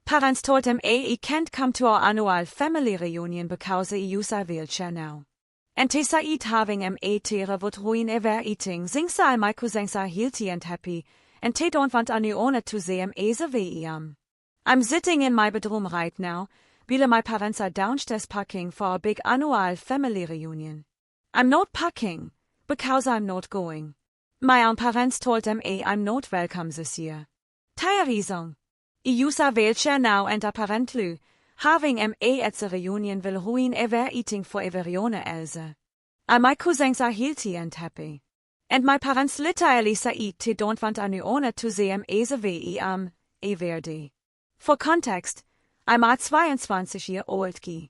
Parents told him he can't come to our annual family reunion because he use a wheelchair now. And he said having tere would ruin ever eating. Sings all my cousins are healthy and happy, and they don't want anyone to see the way I am. I'm sitting in my bedroom right now, while my parents are downstairs packing for a big annual family reunion. I'm not packing, because I'm not going. My own parents told him I'm not welcome this year. Tire reason. I use a wheelchair now and apparently, having at the reunion will ruin ever eating for everyone else. All my cousins are healthy and happy. And my parents literally say they don't want anyone to see the way I am, werde. For context, I'm a 22-year-old guy.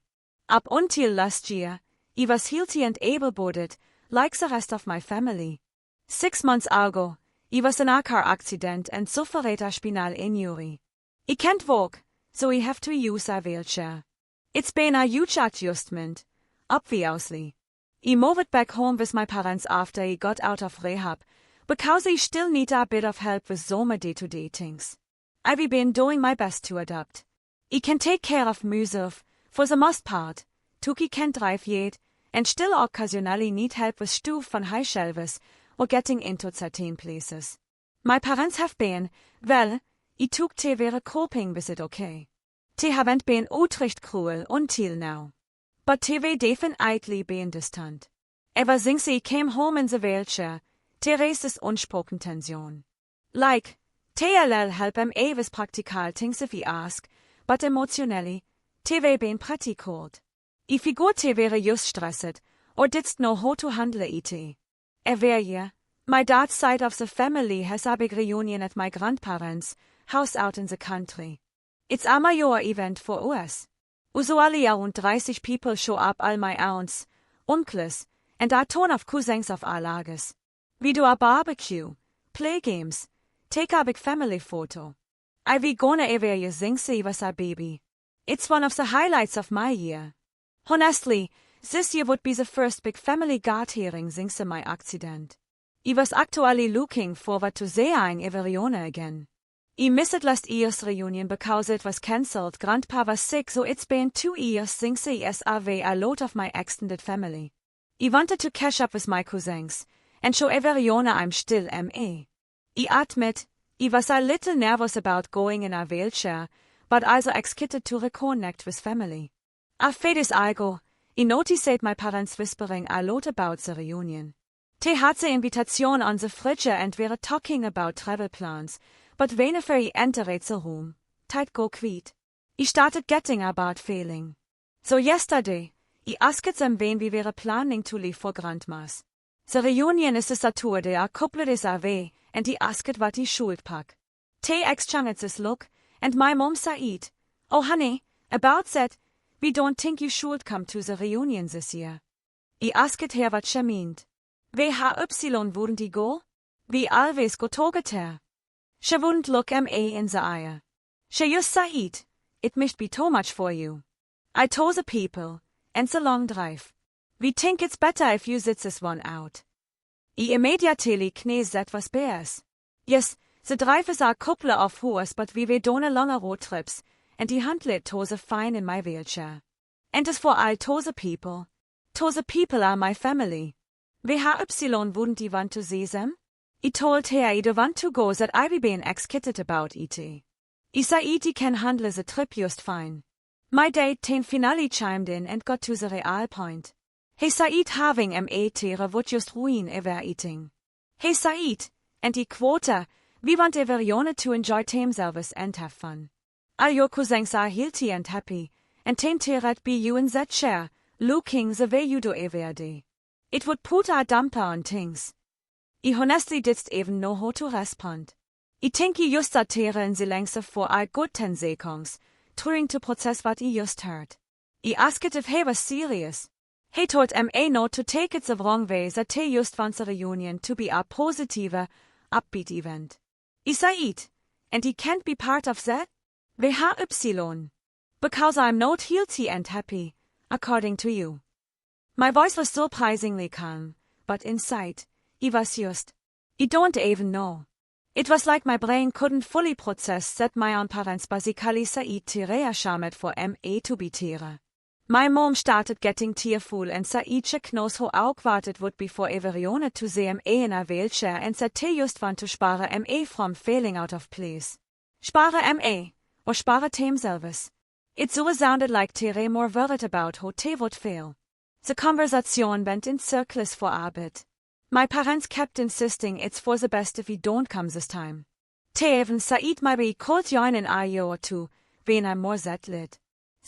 Up until last year, I was healthy and able-bodied, like the rest of my family. 6 months ago, I was in a car accident and suffered a spinal injury. I can't walk, so I have to use a wheelchair. It's been a huge adjustment, obviously. I moved back home with my parents after I got out of rehab, because I still need a bit of help with some day-to-day things. I've been doing my best to adapt. I can take care of myself, for the most part. Tuki can't drive yet, and still occasionally need help with stuff von high shelves or getting into certain places. My parents have been, well, I took they were coping with it okay. They haven't been utrecht cruel until now. But they were definitely being distant. Ever since I came home in the wheelchair, they raised this unspoken tension. Like, TLL help with practical things if we ask, but emotionally, they were being pretty cold. I figured they were just stressed, or didn't know how to handle it. Every year, my dad's side of the family has a big reunion at my grandparents' house out in the country. It's a major event for us. Usually around 30 people show up, all my aunts, uncles, and a ton of cousins of all ages. We do a barbecue, play games, take a big family photo. I be gonna every year since I was a baby. It's one of the highlights of my year. Honestly, this year would be the first big family gathering since my accident. I was actually looking forward to seeing everyone again. I missed last year's reunion because it was cancelled. Grandpa was sick, so it's been 2 years since I saw a lot of my extended family. I wanted to catch up with my cousins and show everyone I'm still I admit, I was a little nervous about going in a wheelchair, but also excited to reconnect with family. After this I noticed my parents whispering a lot about the reunion. They had the invitation on the fridge and were talking about travel plans, but whenever I entered the room, tight go quiet. I started getting a bad feeling. So yesterday, I asked them when we were planning to leave for Grandma's. The reunion is a Saturday a couple days away, and I asked what I should pack. They exchanged this look, and my mom said, "Oh honey, about that, we don't think you should come to the reunion this year." I asked her what she meant. WHY wouldn't I go? We always go together. She wouldn't look me in the eye. She just said, "It must be too much for you." I told the people, and the long drive. We think it's better if you sit this one out. I immediately knew that was BS. Yes, the drive is a couple of hours, but we were doing longer road trips, and I handled to fine in my wheelchair. And as for all to the people are my family. WHY wouldn't I want to see them? I told her I don't want to go, that I be being excited about it. I said I can handle the trip just fine. My dad then finally chimed in and got to the real point. He said having tere would just ruin everything. He said, and I quote, "We want everyone to enjoy themselves and have fun. All your cousins are healthy and happy, and then teared be you in that chair, looking the way you do every day. It would put a damper on things." I honestly didn't even know how to respond. I think I just sat here in the length for a good 10 seconds, trying to process what I just heard. I asked if he was serious. He told me not to take it the wrong way, that he just wants the reunion to be a positive, upbeat event. I said, "And he can't be part of that? WHY? Because I'm not healthy and happy, according to you." My voice was surprisingly calm, but inside, I was just, I don't even know. It was like my brain couldn't fully process that my own parents basically said tere shamed for me to be tere. My mom started getting tearful and said she knows how awkward would be for Everione to see me in a wheelchair and said te just want to spare me from feeling out of place. Spare me, or spare te himself. It so sounded like tere more worried about how te would feel. The conversation went in circles for a bit. My parents kept insisting it's for the best if we don't come this time. Te even said maybe could join in a year or two, when I'm more settled.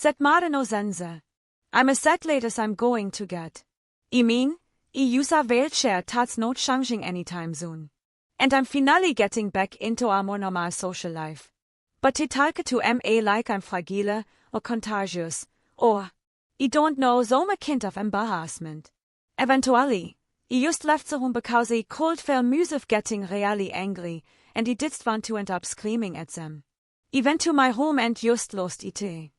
That made no sense. I'm as settled as I'm going to get. I mean, I use a wheelchair that's not changing anytime soon. And I'm finally getting back into a more normal social life. But te talk to me like I'm fragile or contagious, or I don't know some kind of embarrassment. Eventually, I just left the room because I could feel myself getting really angry, and I didn't want to end up screaming at them. I went to my room and just lost it. I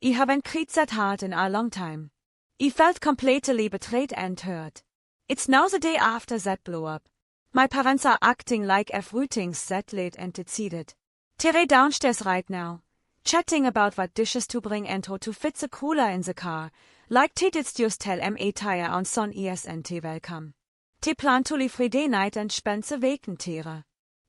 haven't cried that hard in a long time. I felt completely betrayed and hurt. It's now the day after that blow up. My parents are acting like everything's settled and decided. They're downstairs right now, chatting about what dishes to bring and how to fit the cooler in the car, like they did just tell me tire on son and welcome. Te plan to leave Friday night and spend the weekend there.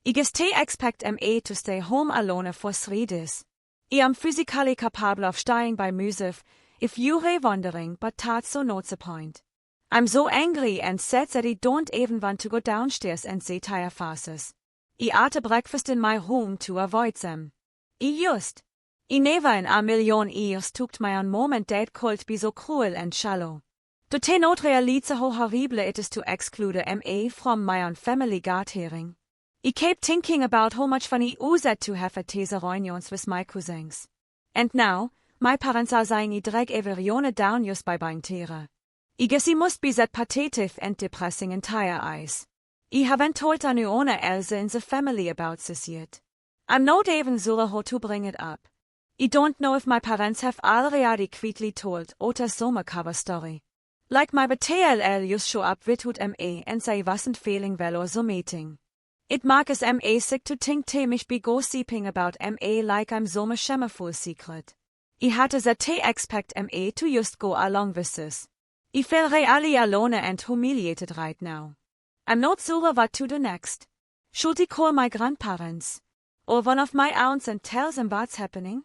I guess te expect me to stay home alone for 3 days. I am physically capable of staying by myself, if you're wondering, but that's so not the point. I'm so angry and sad that I don't even want to go downstairs and see tire faces. I ate breakfast in my room to avoid them. I never in a million years took my own mom and dad could be so cruel and shallow. Do te not realize how horrible it is to exclude me from my own family hearing. I kept thinking about how much fun I used to have at these reunions with my cousins. And now, my parents are saying I drag Everione down just by buying tere. I guess I must be that pathetic and depressing in tire eyes. I haven't told anyone else in the family about this yet. I'm not even sure how to bring it up. I don't know if my parents have already quickly told Ota's summer cover story. Like my BTLL just show up without me and say wasn't feeling well or so meeting. It marks me sick to think te mich be gossiping about me like I'm so much shameful secret. I had that te expect me to just go along with this. I feel really alone and humiliated right now. I'm not sure what to do next. Should I call my grandparents? Or one of my aunts and tell them what's happening?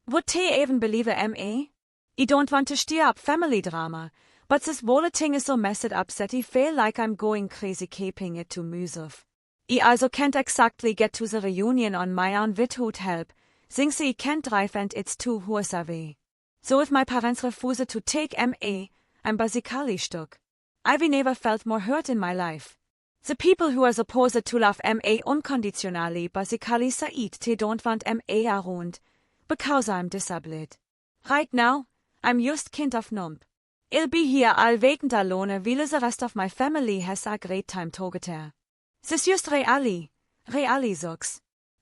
Would they even believe me? I don't want to stir up family drama, but this whole thing is so messed up that I feel like I'm going crazy keeping it to myself. I also can't exactly get to the reunion on my own without help, since I can't drive and it's too hours away. So if my parents refuse to take me, I'm basically stuck. I've never felt more hurt in my life. The people who are supposed to love me unconditionally basically said they don't want me around, because I'm disabled. Right now, I'm just kind of numb. I'll be here all weekend alone while the rest of my family has a great time together. This just really sucks.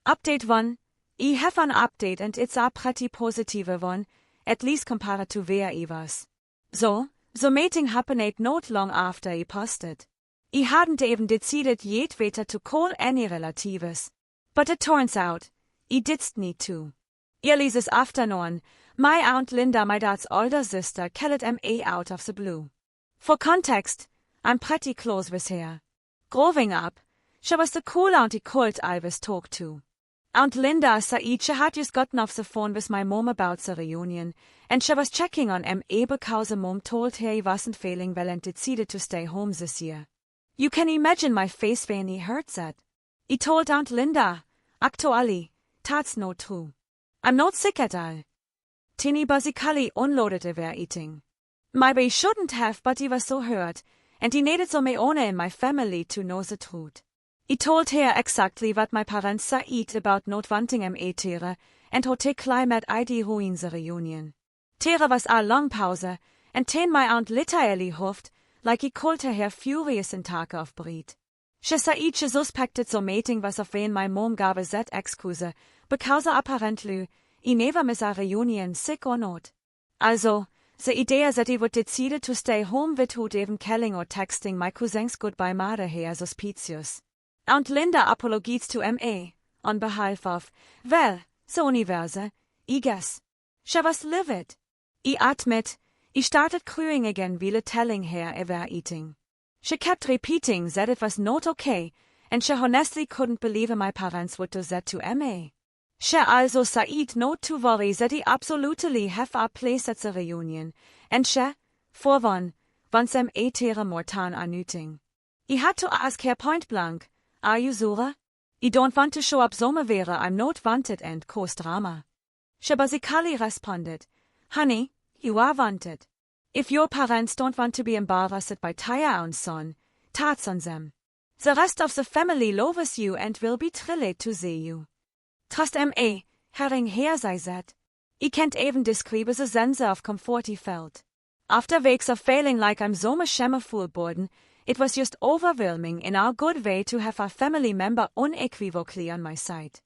Update 1. I have an update and it's a pretty positive one, at least compared to where I was. So meeting happened not long after I posted. I hadn't even decided yet whether to call any relatives. But it turns out, I did need to. Early this afternoon, my Aunt Linda, my dad's older sister, called me out of the blue. For context, I'm pretty close with her. Growing up, she was the cool auntie could I was talked to. Aunt Linda said she had just gotten off the phone with my mom about the reunion, and she was checking on me because the mom told her he wasn't feeling well and decided to stay home this year. You can imagine my face when he heard that. I told Aunt Linda, actually, that's not true. I'm not sick at all. Tini basically unloaded overeating. Maybe I shouldn't have, but he was so hurt, and he needed some owner in my family to know the truth. I told her exactly what my parents said about not wanting me tere, and how they climate ID ruin the reunion. Tere was a long pause, and then my aunt literally huffed, like he called her furious in Tage of breed. She said she suspected the meeting was of when my mom gave that excuse, because apparently I never miss a reunion, sick or not. Also, the idea that I would decide to stay home without even calling or texting my cousins goodbye made her suspicious. Aunt Linda apologies to M.A. on behalf of, well, the universe, I guess. She was livid. I admit, I started crying again while telling her I were eating. She kept repeating that it was not okay, and she honestly couldn't believe my parents would do that to M.A. She also said not to worry that I absolutely have a place at the reunion, and she, for one, wants M.A. tere mortan anything. I had to ask her point blank, are you sure? I don't want to show up somewhere I'm not wanted and cause drama. She basically responded, honey, you are wanted. If your parents don't want to be embarrassed by Taya and son, that's on them. The rest of the family loves you and will be thrilled to see you. Trust M.A., herring her sei that. I can't even describe the sense of comfort I felt. After weeks of feeling like I'm so full burden, it was just overwhelming in a good way to have a family member unequivocally on my side.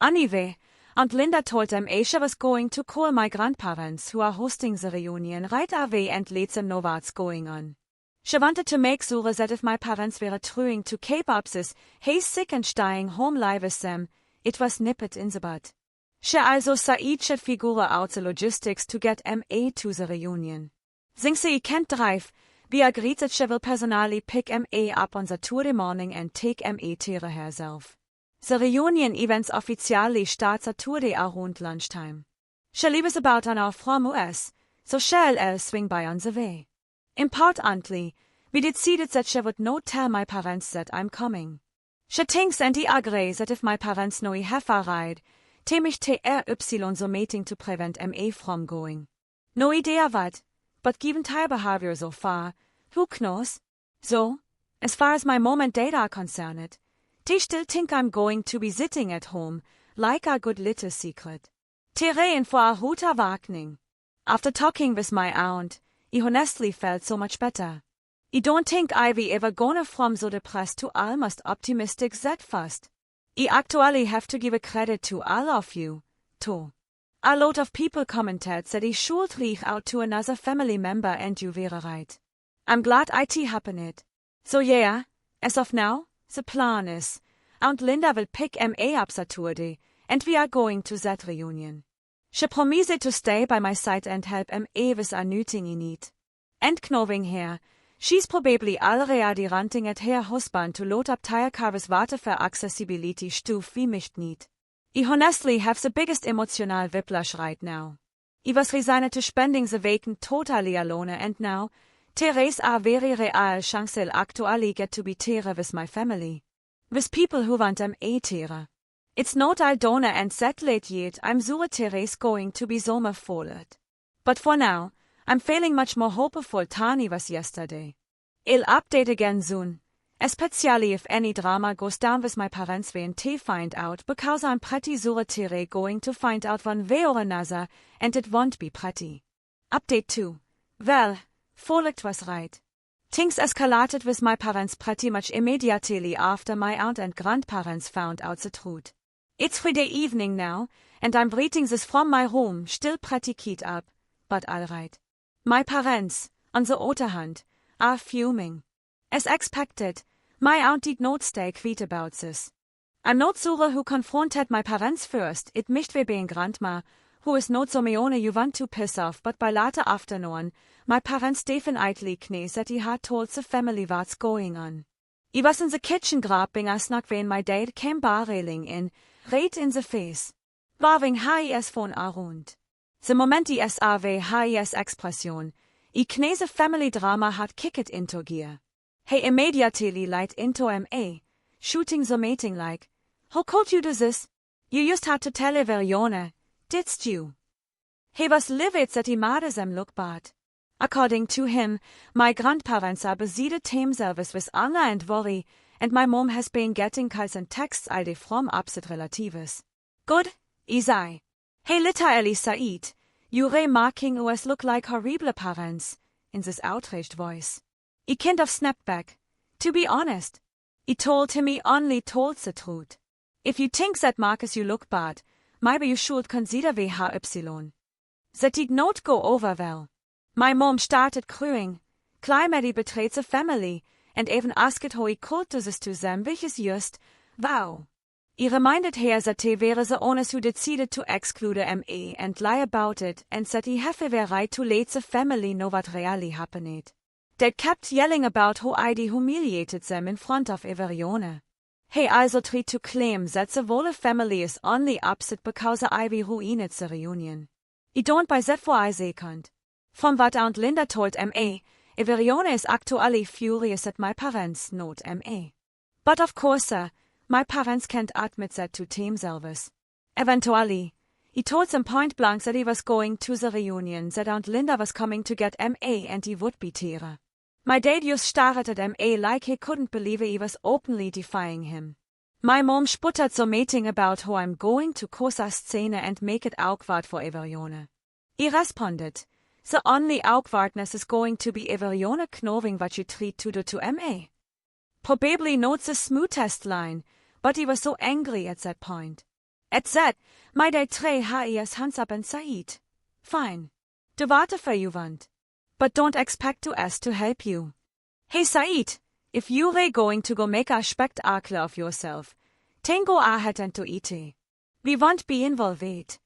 Anyway, Aunt Linda told M.A. she was going to call my grandparents who are hosting the reunion right away and let them know what's going on. She wanted to make sure that if my parents were trying to keep up this hey sick and staying home live with them, it was nipped in the bud. She also said she'd figure out the logistics to get M.A. to the reunion. Since she can't drive, we agreed that she will personally pick M.A. up on the Tuesday morning and take M.A. to herself. The reunion events officially starts at Tuesday around lunchtime. She leaves about an hour from us, so she'll swing by on the way. Importantly, we decided that she would not tell my parents that I'm coming. She thinks and I agree that if my parents know I have a ride, they mich TRY so meeting to prevent M.A. from going. No idea what, but given her behavior so far, who knows? So, as far as my mom and dad are concerned, they still think I'm going to be sitting at home, like a good little secret. Terrain for a huta Wagning. After talking with my aunt, I honestly felt so much better. I don't think I be ever gonna from so depressed to almost optimistic that fast. I actually have to give a credit to all of you, too. A lot of people commented that I should reach out to another family member and you were right. I'm glad it happened. So yeah, as of now, the plan is, Aunt Linda will pick M.A. up Saturday, and we are going to that reunion. She promised to stay by my side and help M.A. with anything I need. And knowing her, she's probably already ranting at her husband to load up tire cars water for accessibility stuff wie mich nicht. I honestly have the biggest emotional whiplash right now. I was resigned to spending the weekend totally alone and now, there is a very real chance I'll actually get to be tere with my family. With people who want M.A. tere. It's not all done and settled yet, I'm sure There's going to be summer followed. But for now, I'm feeling much more hopeful than I was yesterday. I'll update again soon, especially if any drama goes down with my parents when they find out, because I'm pretty sure they're going to find out one way or another, and it won't be pretty. Update 2. Well, Folekt was right. Things escalated with my parents pretty much immediately after my aunt and grandparents found out the truth. It's Friday evening now, and I'm reading this from my room, still pretty keyed up, but alright. My parents, on the other hand, are fuming. As expected, my aunt did not stay quiet about this. I'm not sure who confronted my parents first, it might be being grandma, who is not so meone you want to piss off, but by later afternoon, my parents definitely knew that he had told the family what's going on. I was in the kitchen grabbing a snack when my dad came barreling in, right in the face. Waving HIS von around. The moment I SAW HIS expression, I knew the family drama had kicked into gear. He immediately light into M.A., shooting the meeting like, how could you do this? You just had to tell Verione, didst you? He was livid that he made them look bad. According to him, my grandparents are busy themselves with anger and worry, and my mom has been getting calls and texts all day from opposite relatives. Good, I say. He literally said, you're making us look like horrible parents, in this outraged voice. I kind of snapped back. To be honest, I told him he only told the truth. If you think that Marcus you look bad, maybe you should consider VHY. That did not go over well. My mom started crying. Climate betrayed the family, and even asked how I could do this to them, which is just, wow. I reminded her that they were the owners who decided to exclude me and lie about it, and that I have a right to let the family know what really happened. They kept yelling about how I humiliated them in front of everyone. He also tried to claim that the whole family is only upset because I ruined the reunion. I don't buy that for I second. From what Aunt Linda told me, everyone is actually furious at my parents, not me. But of course, my parents can't admit that to themselves. Eventually, I told them point blank that I was going to the reunion, that Aunt Linda was coming to get me and I would be there. My dad just stared at me like he couldn't believe I was openly defying him. My mom sputtered so meeting about how I'm going to cause a scene and make it awkward for everyone. I responded, the only awkwardness is going to be everyone knowing what you tried to do to me. Probably not the smoothest line, but he was so angry at that point. At that, my dad threw his hands up and said, "Fine. Do whatever you want. But don't expect us to help you." He said, "If you're going to go make a spectacle of yourself, then go ahead and do it. We won't be involved."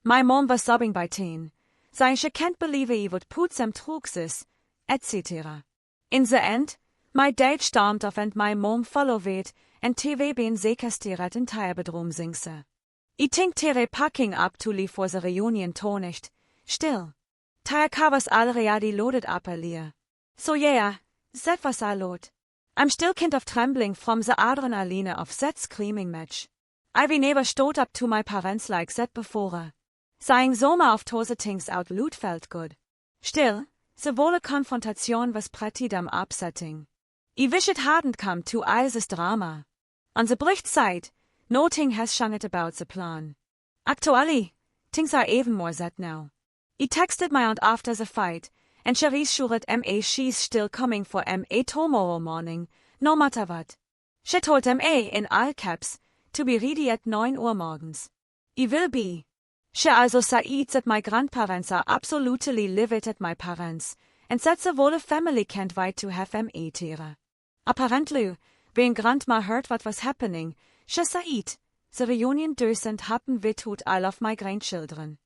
My mom was sobbing by 10, saying she can't believe he would put them through this, etc. In the end, my dad stormed off and my mom followed, and TV been sequestriert in Teilbedroom singse. I think tere packing up to leave for the reunion nicht. Still. Tayaka was already loaded up earlier. So yeah, that was a lot. I'm still kind of trembling from the adrenaline of that screaming match. I've never stood up to my parents like that before. Saying so oft the things out loud felt good. Still, the whole confrontation was pretty damn upsetting. I wish it hadn't come to all this drama. On the Bericht side, nothing has changed about the plan. Actually, things are even more sad now. I texted my aunt after the fight, and she reassured me she's still coming for me tomorrow morning, no matter what. She told me in all caps to be ready at 9 Uhr morgens. I will be. She also said that my grandparents are absolutely livid at my parents, and that the whole family can't wait to have me here. Apparently, when Grandma heard what was happening, she said, the reunion doesn't happen without all of my grandchildren.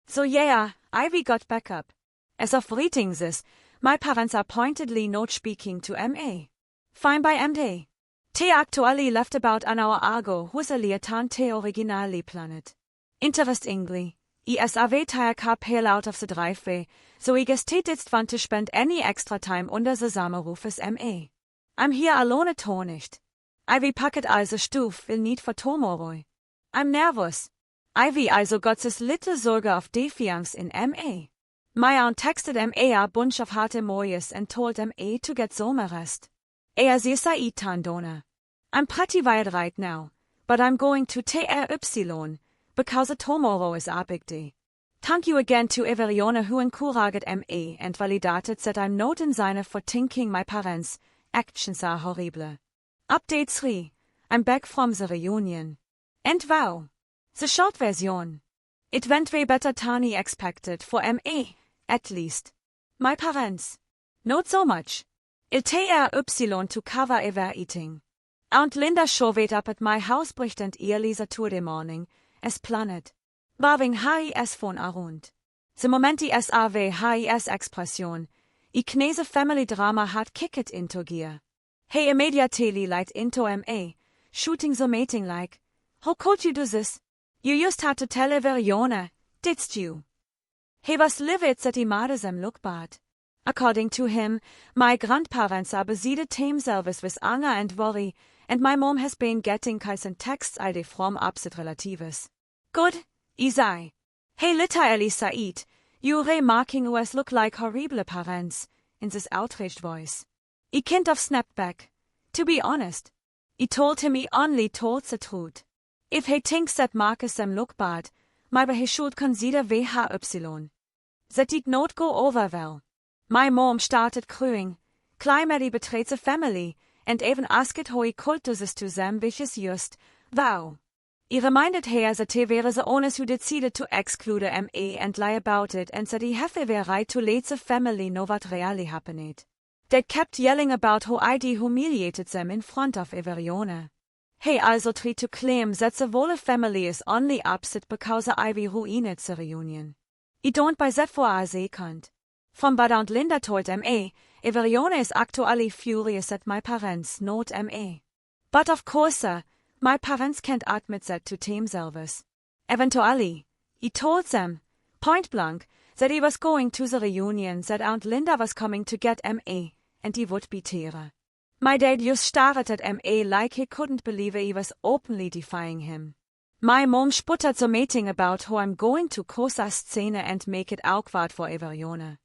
So yeah, Ivy got back up. As of reading this, my parents are pointedly not speaking to me. Fine by MD. Te actually left about an hour ago, who's a liatan te originally planet. Interestingly, ISAW tire pale out of the driveway, so I guess te didst want to spend any extra time under the Summerrufes me. I'm here alone at nicht. Ivy packet also Stuf will need for tomorrow. I'm nervous. Ivy also got this little Sorge of defiance in me. My aunt texted me a bunch of harte Moyes and told me to get rest. Sie said Tandona. I'm pretty wild right now, but I'm going to TRY, because tomorrow is a big day. Thank you again to everyone who encouraged me and validated that I'm not in sign for thinking my parents' actions are horrible. Update 3. I'm back from the reunion. And wow. The short version. It went way better than I expected for me, at least. My parents. Not so much. Il TRY to cover everything. Aunt Linda showed up at my house bricht and earlier to the morning, as planned. Warving HIS von around. The moment die SAW HIS Expression, I knese family drama had kicked into gear. He immediately light into me, shooting the meeting like, how could you do this? You just had to tell everyone, didst you? He was livid that he made them look bad. According to him, my grandparents are besieded themselves with anger and worry, and my mom has been getting kaisen texts all day from upset relatives. Good, I say. He literally said, you're making us look like horrible parents, in this outraged voice. I kind of snapped back. To be honest, I told him he only told the truth. If he thinks that makes them look bad, maybe he should consider VHY. That did not go over well. My mom started crying, climbed betrayed the family, and even asked how he could do this to them, which is just, wow. I reminded her that he were the owners who decided to exclude me and lie about it, and that he have a right to let the family know what really happened. They kept yelling about how I humiliated them in front of Everione. He also tried to claim that the whole family is only upset because I ruined the reunion. I don't buy that for a second. From Bada and Linda told M.A., Everione is actually furious at my parents, not M.A. But of course, my parents can't admit that to themselves. Eventually, I told them, point blank, that he was going to the reunion, that Aunt Linda was coming to get M.A., and he would be there. My dad just stared at M.A. like he couldn't believe he was openly defying him. My mom sputtered the meeting about how I'm going to cause a scene and make it awkward for Everione.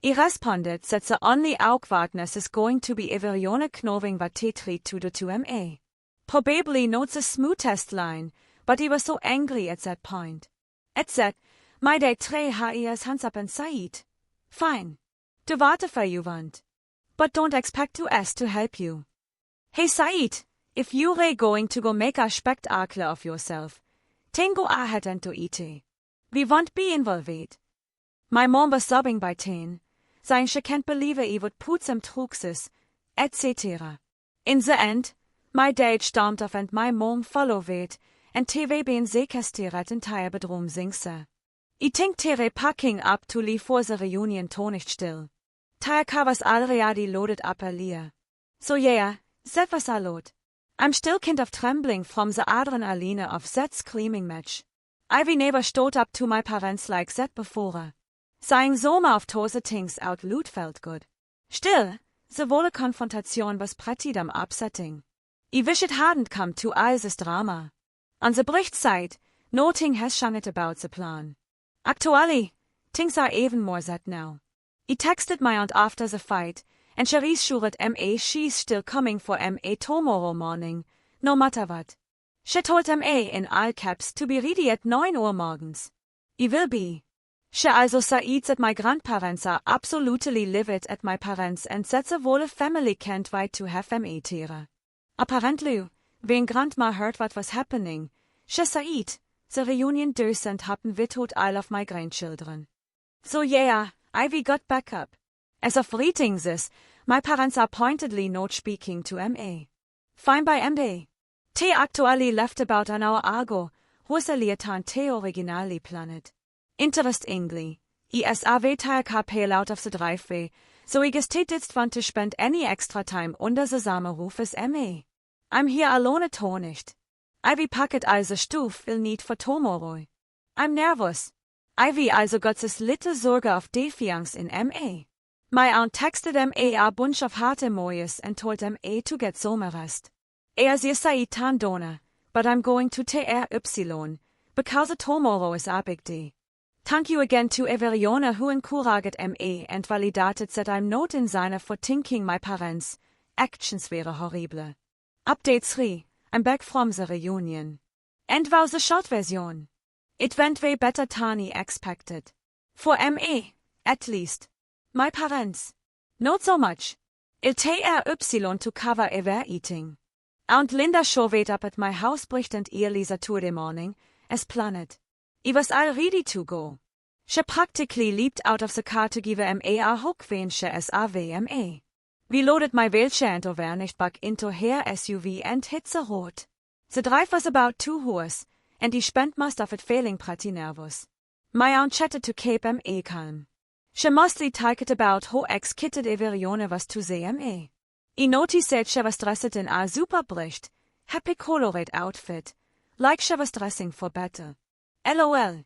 I responded that the only awkwardness is going to be Everione knowing what they tried to do to M.A. Probably not the smoothest line, but he was so angry at that point. At that, my dad threw his hands up and said, "Fine. Du warte for you want. But don't expect us to help you." He said, "If you're going to go make a spectacle of yourself, then go ahead and do it. We won't be involved." My mom was sobbing by 10, saying she can't believe he would put them truxes, etc. In the end, my dad stormed off and my mom followed, and TV been sequestriert entire bedroom singse. I think Tere packing up to leave for the reunion to nicht still. Tire was already loaded up earlier. So yeah, that was a lot. I'm still kind of trembling from the adrenaline of that screaming match. Ivy never stood up to my parents like that before. Saying so of those things out loud felt good. Still, the whole confrontation was pretty damn upsetting. I wish it hadn't come to all this drama. On the Bericht side, nothing has changed about the plan. Actually, things are even more that now. I texted my aunt after the fight, and she reassured M.A. she's still coming for M.A. tomorrow morning, no matter what. She told M.A. in all caps to be ready at 9 Uhr morgens. I will be. She also said that my grandparents are absolutely livid at my parents and that the whole family can't wait to have M.A. there. Apparently, when Grandma heard what was happening, she said, the reunion doesn't happen without all of my grandchildren. So yeah, Ivy got back up. As of reading this, my parents are pointedly not speaking to M.A. Fine by M.A. They actually left about an hour ago, Rosalietan te originally planned. Interestingly, ISAW TKP out of the driveway, so I guess they didn't want to spend any extra time under the Samenruf as M.A. I'm here alone at home nicht. Ivy packet also Stuf will need for tomorrow. I'm nervous. Ivy also got this little Sorge of defiance in M.A. My aunt texted M.A. a bunch of hard emojis and told M.A. to get some rest. Sie said Tandona, but I'm going to TRY, because tomorrow is a big day. Thank you again to Everione who encouraged M.A. and validated that I'm not in sign for thinking my parents' actions were horrible. Update 3. I'm back from the reunion. And was the short version. It went way better than I expected. For M.A., at least. My parents. Not so much. Il TRY to cover overeating. Aunt Linda showed up at my house bricht and early the morning, as planned. I was all ready to go. She practically leaped out of the car to give M.A. a hug when she M.A. We loaded my wheelchair and over nicht back into her SUV and hit the road. The drive was about 2 hours, and I spent most of it feeling pretty nervous. My aunt chatted to keep M.A. calm. She mostly talked about how excited Everione was to see M.A. I noticed that she was dressed in a super bright, happy colored outfit, like she was dressing for battle. LOL.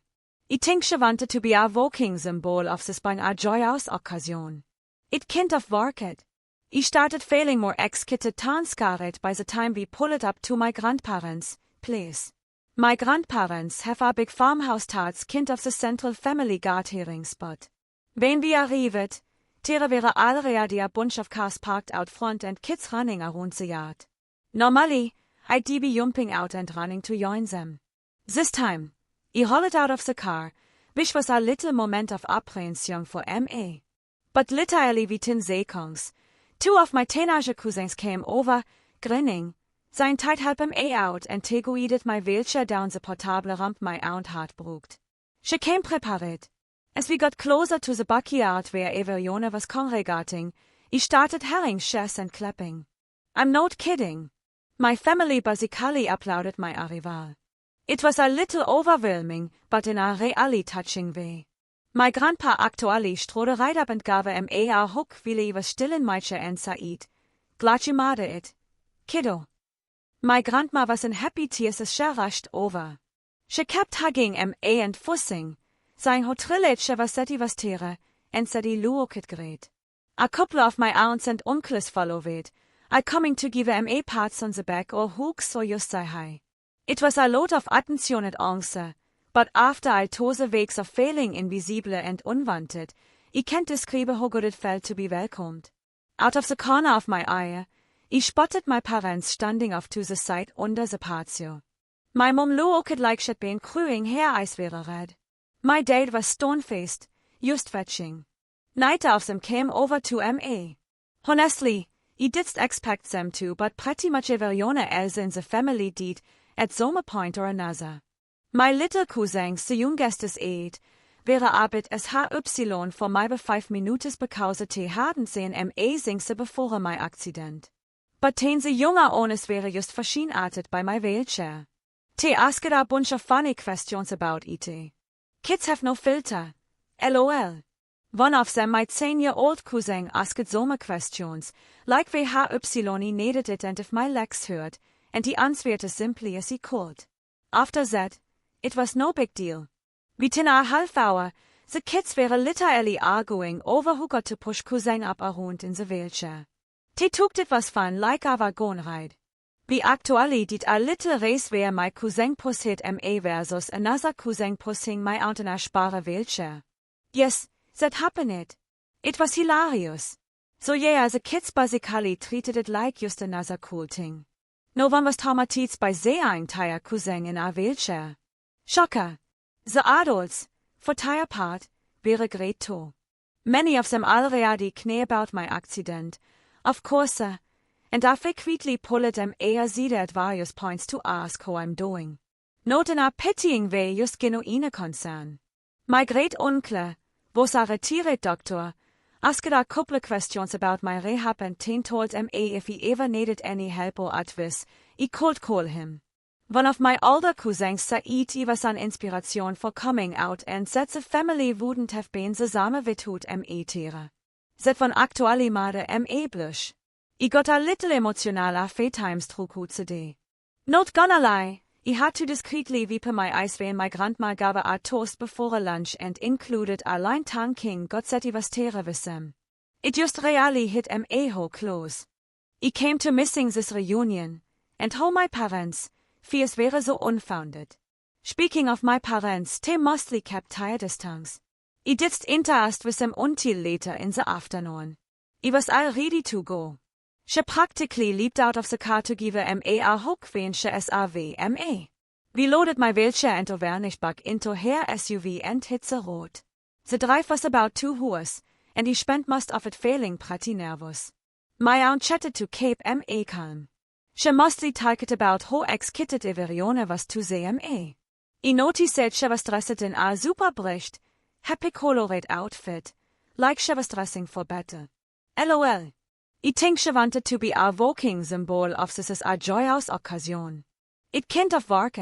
I think she wanted to be a walking symbol of this being a joyous occasion. It kind of worked. I started feeling more excited than scared by the time we pulled up to my grandparents' place. My grandparents have a big farmhouse towards kind of the central family gathering spot. When we arrived, there were already a bunch of cars parked out front and kids running around the yard. Normally, I'd be jumping out and running to join them. This time, I rolled out of the car, which was a little moment of apprehension for M.A. But literally within seconds, 2 of my teenage cousins came over, grinning. Sein Tide help M.A. out and tegoided my wheelchair down the portable ramp my aunt had booked. She came prepared. As we got closer to the backyard where Everione was congregating, I started herring shares and clapping. I'm not kidding. My family basically applauded my arrival. It was a little overwhelming, but in a really touching way. My grandpa actually strode right up and gave a hug while he was still in meisje and said, "Glad you made it, kiddo." My grandma was in happy tears as she rushed over. She kept hugging and fussing, saying how thrilled she was that he was there, and said he looked great. A couple of my aunts and uncles followed, I coming to give a pats on the back or hooks or just say hi. It was a lot of attention and angst, but after all those weeks of feeling invisible and unwanted, I can't describe how good it felt to be welcomed. Out of the corner of my eye, I spotted my parents standing off to the side under the patio. My mom looked like she'd been crying her eyes were red. My dad was stone-faced, just watching. Neither of them came over to me. Honestly, I didn't expect them to, but pretty much everyone else in the family did, at some point or another. My little cousins, the youngest eight, were a bit as HY for my 5 minutes because they hadn't seen since before my accident. But then the younger ones were just fascinated by my wheelchair. They asked a bunch of funny questions about it. Kids have no filter. LOL. One of them, my 10-year-old cousin, asked some questions, like why HY needed it and if my legs hurt, and he answered as simply as he could. After that, it was no big deal. Within a half hour, the kids were literally arguing over who got to push cousin up around in the wheelchair. They took it was fun like a wagon ride. We actually did a little race where my cousin pushed me versus another cousin pushing my aunt in a spare wheelchair. Yes, that happened. It was hilarious. So yeah, the kids basically treated it like just another cool thing. No one was traumatized by their entire cousin in a wheelchair. Shocker. The adults, for their part, were great too. Many of them already knew about my accident, of course, and I frequently pulled them at various points to ask how I'm doing. Not in a pitying way, just genuine concern. My great uncle was a retired doctor, asked a couple of questions about my rehab and then told me if he ever needed any help or advice, I could call him. One of my older cousins said he was an inspiration for coming out and said the family wouldn't have been the same without me tere. That one actually made me blush. I got a little emotional a few times through today. Not gonna lie, I had to discreetly wipe my eyes when my grandma gave a toast before lunch and included a line thanking God that he was there with them. It just really hit me how close. I came to missing this reunion, and how my parents' fears were so unfounded. Speaking of my parents, they mostly kept their distance. I didn't interact with them until later in the afternoon. I was all ready to go. She practically leaped out of the car to give me a hug when she saw me. We loaded my wheelchair and varnish back into her SUV and hit the road. The drive was about 2 hours, and I spent most of it feeling pretty nervous. My aunt chatted to keep me calm. She mostly talked about how excited everyone was to see me. I noticed that she was dressed in a super bright, happy colored outfit, like she was dressing for battle. LOL. I think she wanted to be a walking symbol of this is a joyous occasion. It kind of worked.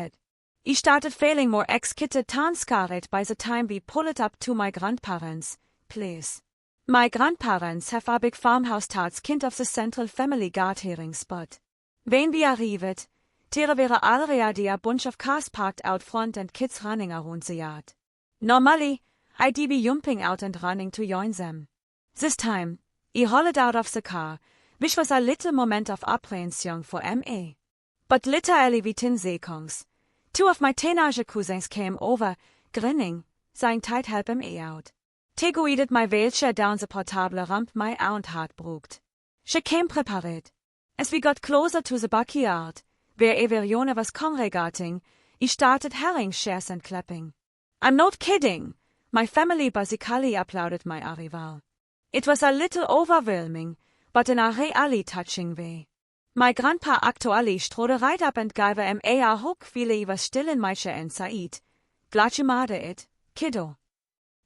I started feeling more excited than scared by the time we pulled up to my grandparents' place. My grandparents have a big farmhouse that's kind of the central family gathering spot. When we arrived, there were already a bunch of cars parked out front and kids running around the yard. Normally, I'd be jumping out and running to join them. This time, I rolled out of the car, which was a little moment of apprehension for me. But literally within seconds, 2 of my teenage cousins came over, grinning, saying they'd help me out. They guided my wheelchair down the portable ramp my aunt had brooked. She came prepared. As we got closer to the backyard, where everyone was congregating, I started herring shares and clapping. I'm not kidding. My family basically applauded my arrival. It was a little overwhelming, but in a really touching way. My grandpa actually strode right up and gave me a hug while he was still in meisje and said, "Glad you made it, kiddo."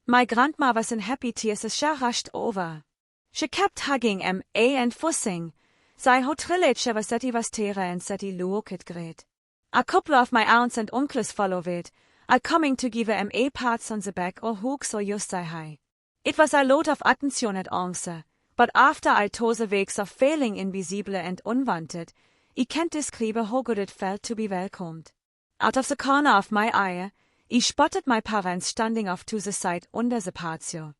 My grandma was in happy tears as she rushed over. She kept hugging and fussing. Zij ho trillet she was was tere and seti luokit gret. A couple of my aunts and uncles followed. I coming to give pats on the back or hooks or just say hi. It was a lot of attention at once, but after I told the weeks of feeling invisible and unwanted, I can't describe how good it felt to be welcomed. Out of the corner of my eye, I spotted my parents standing off to the side under the patio.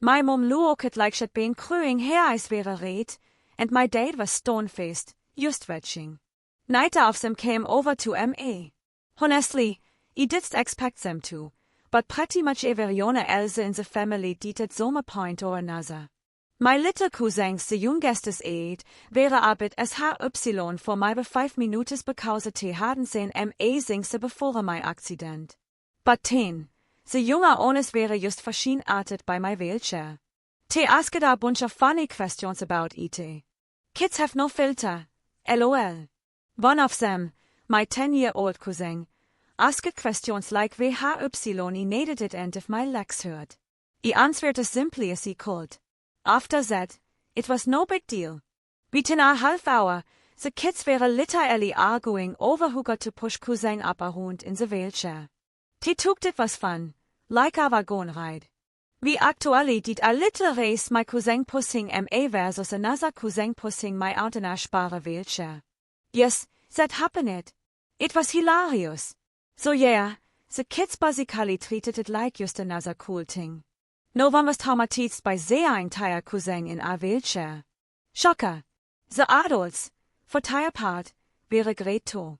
My mum looked like she'd been crying her eyes were red, and my dad was stone-faced, just watching. Neither of them came over to me. Honestly, I didn't expect them to, but pretty much everyone else in the family did at some point or another. My little cousins, the youngest age, were a bit as hy for my 5 minutes because te hadden zijn singse before my accident. But ten, the younger ones were just verschienartet by my wheelchair. Te asked a bunch of funny questions about it. Kids have no filter, lol. One of them, my 10-year-old cousin, asked questions like why needed it and if my legs hurt. I answered as simply as he could. After that, it was no big deal. Within a half hour, the kids were literally arguing over who got to push cousin up around in the wheelchair. They took it was fun, like a wagon ride. We actually did a little race, my cousin pushing me versus another cousin pushing my aunt in a spare wheelchair. Yes, that happened. It was hilarious. So yeah, the kids basically treated it like just another cool thing. No one was traumatized by their entire cousin in a wheelchair. Shocker. The adults, for their part, were great too.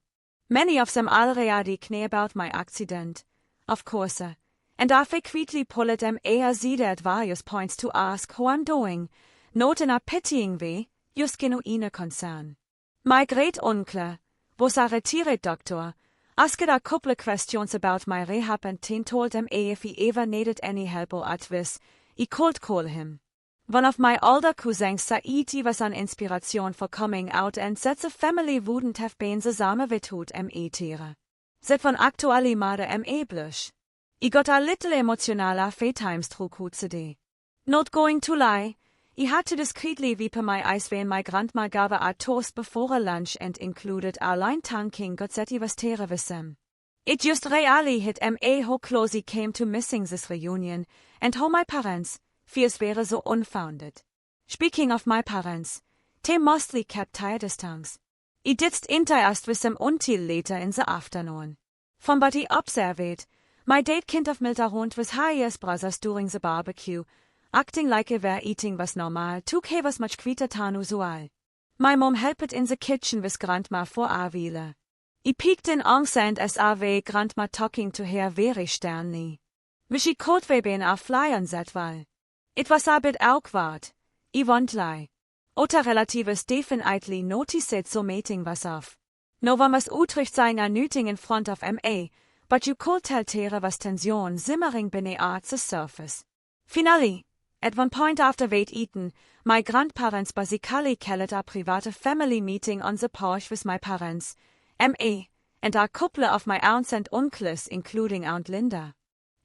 Many of them already knew about my accident, of course, and I frequently pulled me at various points to ask how I'm doing, not in a pitying way, just genuine concern. My great uncle was a retired doctor, asked a couple of questions about my rehab and then told him if he ever needed any help or advice, I could call him. One of my older cousins said he was an inspiration for coming out and that the family wouldn't have been the same without me. That one actually made me blush. I got a little emotional a few times through today. Not going to lie, I had to discreetly wipe my eyes when my grandma gave a toast before lunch and included a line thanking God that he was tere with them. It just really hit me how close he came to missing this reunion and how my parents' fears were so unfounded. Speaking of my parents, they mostly kept their distance. I didn't interact with them until later in the afternoon. From what I observed, my dad kind of milder around with his brothers during the barbecue, acting like they were eating was normal, took he was much quicker than usual. My mom helped in the kitchen with grandma for a while. I peeked in and as grandma talking to her very sternly. Wishy could we been a fly on that wall. It was a bit awkward, I won't lie. Other relatives definitely noticed so mating was off. No one was utrecht saying a nüting in front of me, but you could tell there was tension simmering beneath the surface. Finally, at one point after we'd eaten, my grandparents basically called a private family meeting on the porch with my parents, me, and a couple of my aunts and uncles, including Aunt Linda.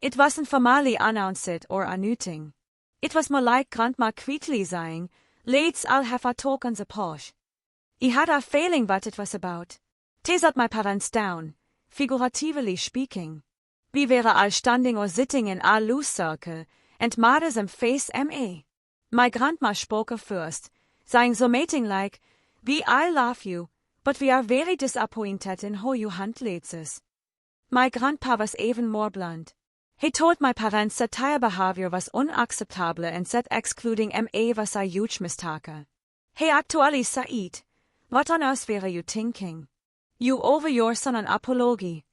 It wasn't formally announced or a nüting. It was more like grandma quietly saying, "Let's all have a talk on the porch." I had a feeling what it was about. They sat my parents down, figuratively speaking. We were all standing or sitting in a loose circle, and made them face me. My grandma spoke first, saying so mating like, "We all love you, but we are very disappointed in how you handled this." My grandpa was even more blunt. He told my parents that their behavior was unacceptable and that excluding me was a huge mistake. He actually said, "What on earth were you thinking? You owe your son an apology."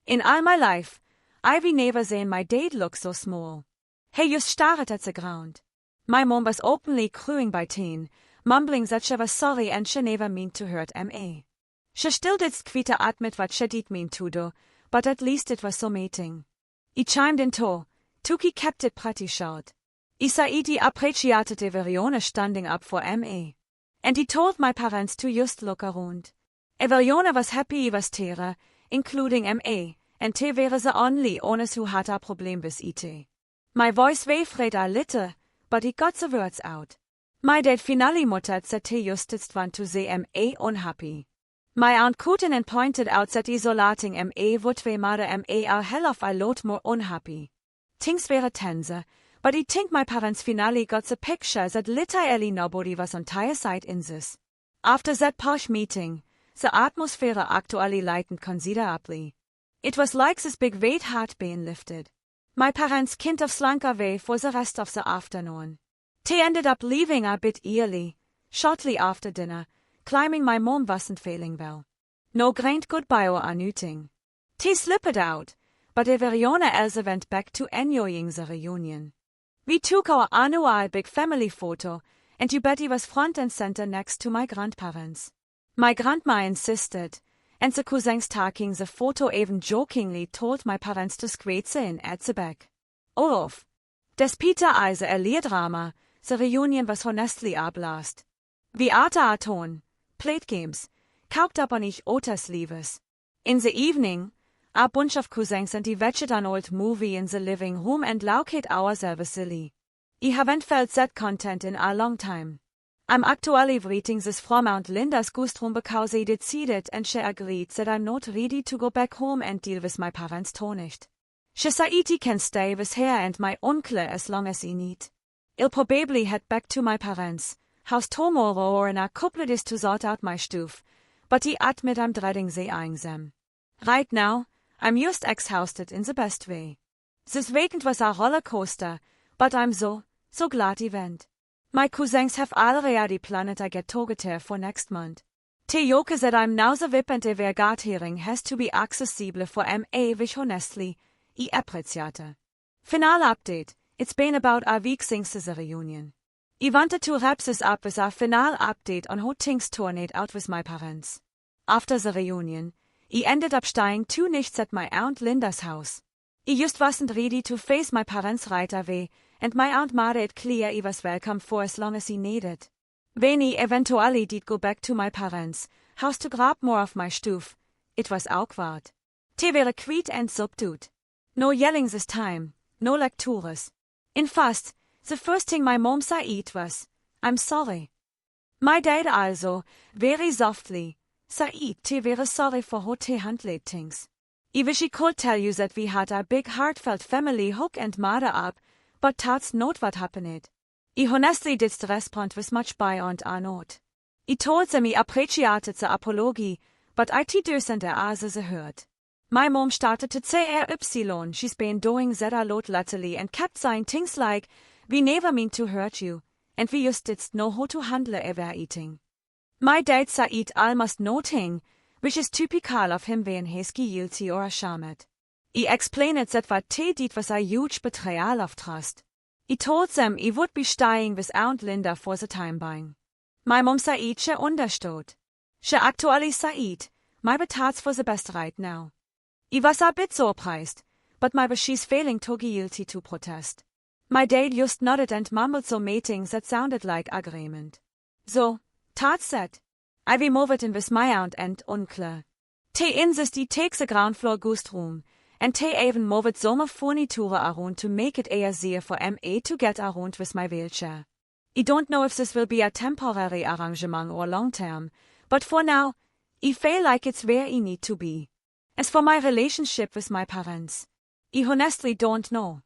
In all my life, I've never seen my dad look so small. He just stared at the ground. My mom was openly crying by teen, mumbling that she was sorry and she never meant to hurt me. She still did quite admit what she did mean to do, but at least it was so mating. I chimed in too. Tuki kept it pretty short. I said he appreciated everyone standing up for me. And he told my parents to just look around. Everyone was happy he was there, including me, and they were the only ones who had a problem with it. My voice wavered a little, but he got the words out. My dad finally muttered that he just want to see me unhappy. My aunt Kooten pointed out that isolating me would we made me a hell of a lot more unhappy. Things were tense, but I think my parents finally got the picture that literally nobody was on their side in this. After that posh meeting, the atmosphere actually lightened considerably. It was like this big weight had been lifted. My parents kind of slunk away for the rest of the afternoon. They ended up leaving a bit early, shortly after dinner, claiming my mom wasn't feeling well. No grand goodbye or anything. They slipped out, but everyone else went back to enjoying the reunion. We took our annual big family photo, and you bet he was front and center next to my grandparents. My grandma insisted, and the cousins taking the photo even jokingly told my parents to squeeze in at the back. Of. Despite also a Lehrdrama, the reunion was honestly a blast. We ate a ton, played games, cooked up on each other's sleeves. In the evening, a bunch of cousins and I watched an old movie in the living room and laughed ourselves silly. I haven't felt that content in a long time. I'm actually reading this from Aunt Linda's guestroom because I decided and she agreed that I'm not ready to go back home and deal with my parents' tonicht. She said I can stay with her and my uncle as long as I need. I'll probably head back to my parents' house tomorrow or in a couple of days to sort out my stuff, but I admit I'm dreading seeing them. Right now, I'm just exhausted in the best way. This weekend was a roller coaster, but I'm so glad I went. My cousins have already planned a get-together for next month. They joke that I'm now the whip and their guard hearing has to be accessible for me which honestly, I appreciate. Finale update. It's been about a week since the reunion. I wanted to wrap this up with a final update on how things turned out with my parents. After the reunion, I ended up staying 2 nights at my Aunt Linda's house. I just wasn't ready to face my parents right away, and my aunt made it clear I was welcome for as long as I needed. When I eventually did go back to my parents' house to grab more of my stuff, it was awkward. They were quiet and subdued. No yelling this time, no lectures. In fact, the first thing my mom said was, "I'm sorry." My dad also, very softly, said they were sorry for how they handled things. I wish I could tell you that we had a big heartfelt family hug and mother up, but that's not what happened. I honestly did respond with much by and a note. I told them I appreciated the apology, but I didn't as they heard. My mom started to say she's been doing that a lot lately and kept saying things like, "We never mean to hurt you, and we just didn't know how to handle everything." My dad said almost nothing, which is typical of him when he's guilty or ashamed. I explained that what they did was a huge betrayal of trust. I told them I would be staying with Aunt Linda for the time being. My mom said she understood. She actually said, "My thoughts for the best right now." I was a bit surprised, but maybe she's feeling too guilty to protest. My dad just nodded and mumbled some meetings that sounded like agreement. So, that's that. I will move it in with my aunt and uncle. They insist he takes the ground floor guest room, and they even moved some furniture around to make it easier for me to get around with my wheelchair. I don't know if this will be a temporary arrangement or long term, but for now, I feel like it's where I need to be. As for my relationship with my parents, I honestly don't know.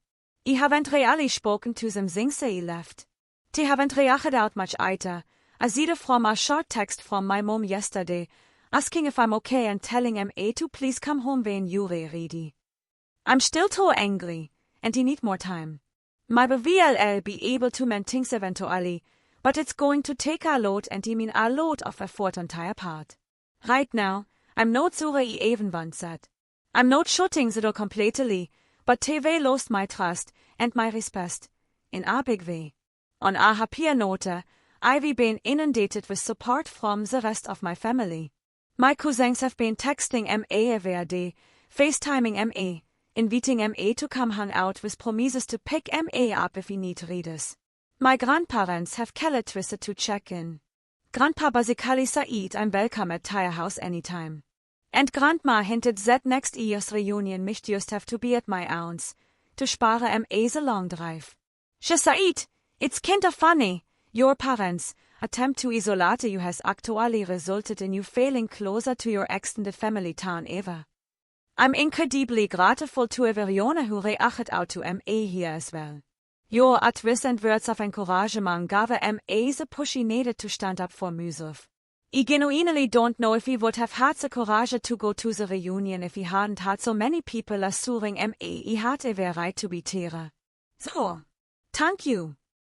I haven't really spoken to them since they left. They haven't reacted out much either, aside from a short text from my mom yesterday, asking if I'm okay and telling me to please come home when you're ready. I'm still too angry, and I need more time. Maybe we'll be able to mend things eventually, but it's going to take a lot and I mean a lot of effort on their part. Right now, I'm not sure I even want that. I'm not shutting the door completely, but they will lost my trust and my respect, in a big way. On a happier note, I've been inundated with support from the rest of my family. My cousins have been texting me every day, FaceTiming me, inviting me to come hang out with promises to pick me up if we need readers. My grandparents have called twisted to check in. Grandpa basically said I'm welcome at their house anytime. And Grandma hinted that next year's reunion mich just have to be at my aunt's, to spare me the long drive. She said, "It's kinda funny, Your parents' attempt to isolate you has actually resulted in you feeling closer to your extended family than ever. I'm incredibly grateful to everyone who reacted out to me here as well. Your recent words of encouragement gave me the push he needed to stand up for myself. I genuinely don't know if he would have had the courage to go to the reunion if he hadn't had so many people assuring me he had every right to be there. So, thank you.